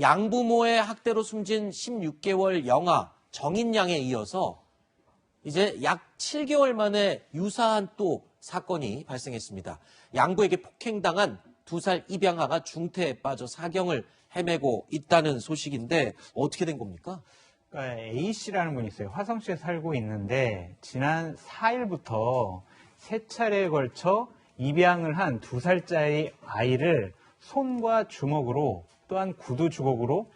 양부모의 학대로 숨진 16개월 영아 정인양에 이어서 이제 약 7개월 만에 유사한 또 사건이 발생했습니다. 양부에게 폭행당한 2살 입양아가 중태에 빠져 사경을 헤매고 있다는 소식인데 어떻게 된 겁니까? 그러니까 A씨라는 분이 있어요. 화성시에 살고 있는데 지난 4일부터 3차례에 걸쳐 입양을 한 2살짜리 아이를 손과 주먹으로 또한 구두 주걱으로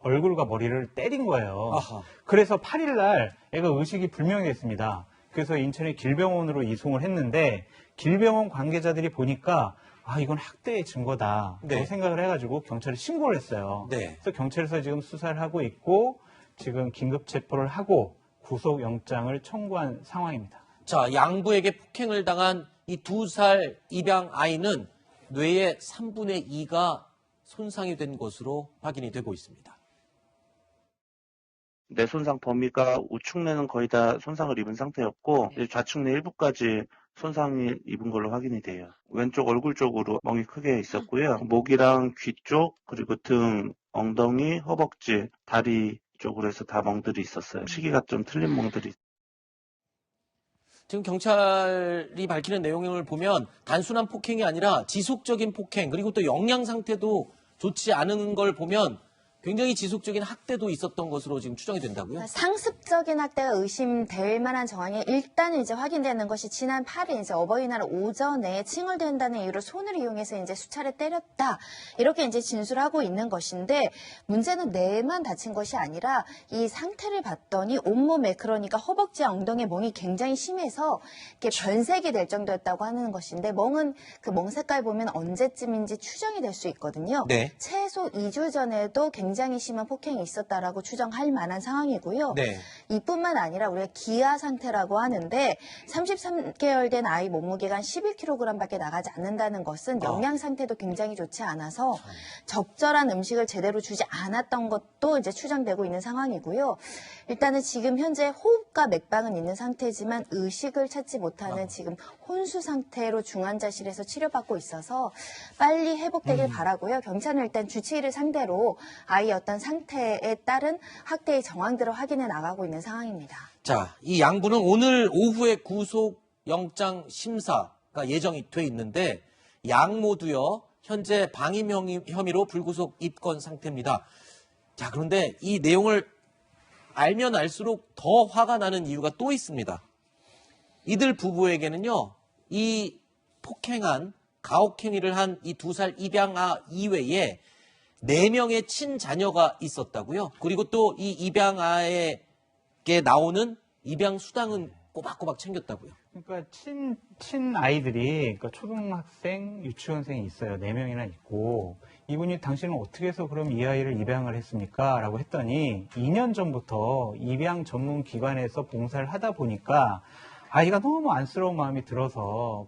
얼굴과 머리를 때린 거예요. 아하. 그래서 8일 날 애가 의식이 불명했습니다. 그래서 인천의 길병원으로 이송을 했는데 길병원 관계자들이 보니까 이건 학대의 증거다 네. 라고 생각을 해가지고 경찰에 신고를 했어요. 네. 그래서 경찰에서 지금 수사를 하고 있고 지금 긴급 체포를 하고 구속영장을 청구한 상황입니다. 자, 양부에게 폭행을 당한 이 2살 입양 아이는 뇌의 3분의 2가 손상이 된 것으로 확인이 되고 있습니다. 뇌 손상 범위가 우측 뇌는 거의 다 손상을 입은 상태였고 이제 좌측 뇌 일부까지 손상이 입은 걸로 확인이 돼요. 왼쪽 얼굴 쪽으로 멍이 크게 있었고요. 목이랑 귀 쪽, 그리고 등, 엉덩이, 허벅지, 다리 쪽으로 해서 다 멍들이 있었어요. 시기가 좀 틀린 멍들이. 지금 경찰이 밝히는 내용을 보면 단순한 폭행이 아니라 지속적인 폭행, 그리고 또 영양 상태도 좋지 않은 걸 보면 굉장히 지속적인 학대도 있었던 것으로 지금 추정이 된다고요? 상습적인 학대가 의심될 만한 정황이 일단은 이제 확인되는 것이 지난 8일 이제 어버이날 오전에 칭얼댄다는 이유로 손을 이용해서 이제 수차례 때렸다. 이렇게 이제 진술하고 있는 것인데 문제는 뇌만 다친 것이 아니라 이 상태를 봤더니 온몸에 그러니까 허벅지와 엉덩이에 멍이 굉장히 심해서 이렇게 변색이 될 정도였다고 하는 것인데 멍은 그 멍 색깔 보면 언제쯤인지 추정이 될 수 있거든요. 네. 최소 2주 전에도 굉장히 심한 폭행이 있었다라고 추정할 만한 상황이고요. 네. 이뿐만 아니라 우리가 기아 상태라고 하는데 33개월 된 아이 몸무게가 한 11kg밖에 나가지 않는다는 것은 영양 상태도 굉장히 좋지 않아서 적절한 음식을 제대로 주지 않았던 것도 이제 추정되고 있는 상황이고요. 일단은 지금 현재 호흡과 맥박은 있는 상태지만 의식을 찾지 못하는 지금 혼수 상태로 중환자실에서 치료받고 있어서 빨리 회복되길 바라고요. 경찰은 일단 주치의를 상대로 아이의 어떤 상태에 따른 학대의 정황들을 확인해 나가고 있는 상황입니다. 자, 이 양부는 오늘 오후에 구속영장 심사가 예정이 돼 있는데 양 모두요 현재 방임 혐의로 불구속 입건 상태입니다. 자, 그런데 이 내용을 알면 알수록 더 화가 나는 이유가 또 있습니다. 이들 부부에게는요 이 폭행한 가혹행위를 한 이 2살 입양아 이외에 4명의 친자녀가 있었다고요. 그리고 또 이 입양아에게 나오는 입양 수당은 꼬박꼬박 챙겼다고요. 그러니까 친 아이들이 그러니까 초등학생, 유치원생이 있어요. 4명이나 있고 이분이 당신은 어떻게 해서 그럼 이 아이를 입양을 했습니까? 라고 했더니 2년 전부터 입양 전문 기관에서 봉사를 하다 보니까 아이가 너무 안쓰러운 마음이 들어서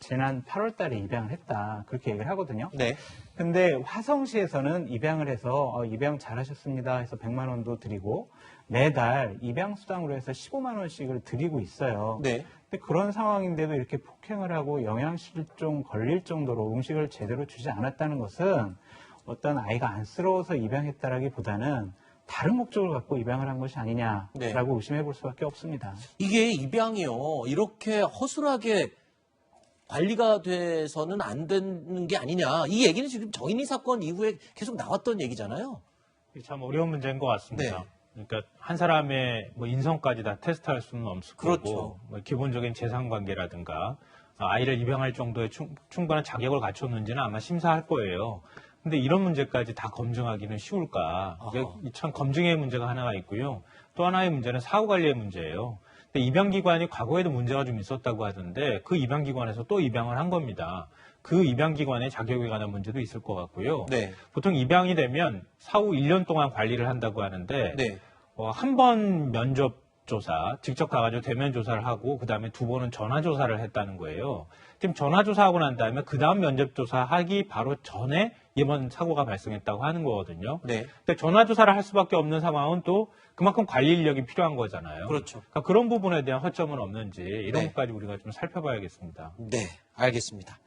지난 8월 달에 입양을 했다. 그렇게 얘기를 하거든요. 네. 근데 화성시에서는 입양을 해서 입양 잘하셨습니다 해서 100만 원도 드리고 매달 입양 수당으로 해서 15만 원씩을 드리고 있어요. 네. 근데 그런 상황인데도 이렇게 폭행을 하고 영양실종 걸릴 정도로 음식을 제대로 주지 않았다는 것은 어떤 아이가 안쓰러워서 입양했다라기보다는 다른 목적을 갖고 입양을 한 것이 아니냐라고 네. 의심해 볼 수밖에 없습니다. 이게 입양이요 이렇게 허술하게 관리가 돼서는 안 되는 게 아니냐. 이 얘기는 지금 정인이 사건 이후에 계속 나왔던 얘기잖아요. 참 어려운 문제인 것 같습니다. 네. 그러니까 한 사람의 인성까지 다 테스트할 수는 없을 그렇죠. 거고 기본적인 재산관계라든가 아이를 입양할 정도의 충분한 자격을 갖췄는지는 아마 심사할 거예요. 근데 이런 문제까지 다 검증하기는 쉬울까? 이게 참 검증의 문제가 하나가 있고요. 또 하나의 문제는 사후관리의 문제예요. 근데 입양기관이 과거에도 문제가 좀 있었다고 하던데 그 입양기관에서 또 입양을 한 겁니다. 그 입양기관의 자격에 관한 문제도 있을 것 같고요. 네. 보통 입양이 되면 사후 1년 동안 관리를 한다고 하는데 네. 한 번 면접 조사, 직접 가가지고 대면 조사를 하고 그 다음에 2번은 전화 조사를 했다는 거예요. 지금 전화 조사하고 난 다음에 그 다음 면접 조사하기 바로 전에 이번 사고가 발생했다고 하는 거거든요. 네. 근데 전화 조사를 할 수밖에 없는 상황은 또 그만큼 관리 인력이 필요한 거잖아요. 그렇죠. 그러니까 그런 부분에 대한 허점은 없는지 이런 네. 것까지 우리가 좀 살펴봐야겠습니다. 네, 알겠습니다.